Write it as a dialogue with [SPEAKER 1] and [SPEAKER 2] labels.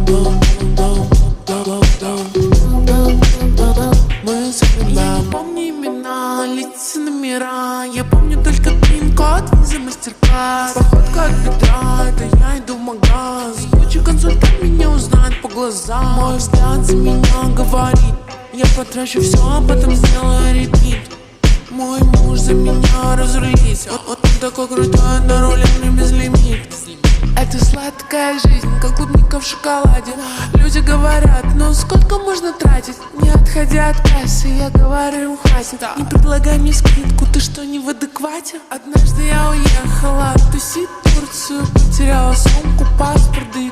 [SPEAKER 1] Мы запоминаем. Я не помню имена, лица, номера. Я помню только пин-код, виза, мастер-класс. Походка от бедра, это я иду в магаз. Куча консультант меня узнает по глазам. Мой взгляд за меня говорит: я потрачу все, а потом сделаю репит. Мой муж за меня разрулится. Он такой крутой, на руле мне безлимит. Это сладкая жизнь, как клубника в шоколаде. Люди говорят: ну сколько можно тратить? Не отходя от кассы, я говорю им: хватит. Не предлагай мне скидку, ты что, не в адеквате? Однажды я уехала тусить в Турцию, потеряла сумку, паспорт, да и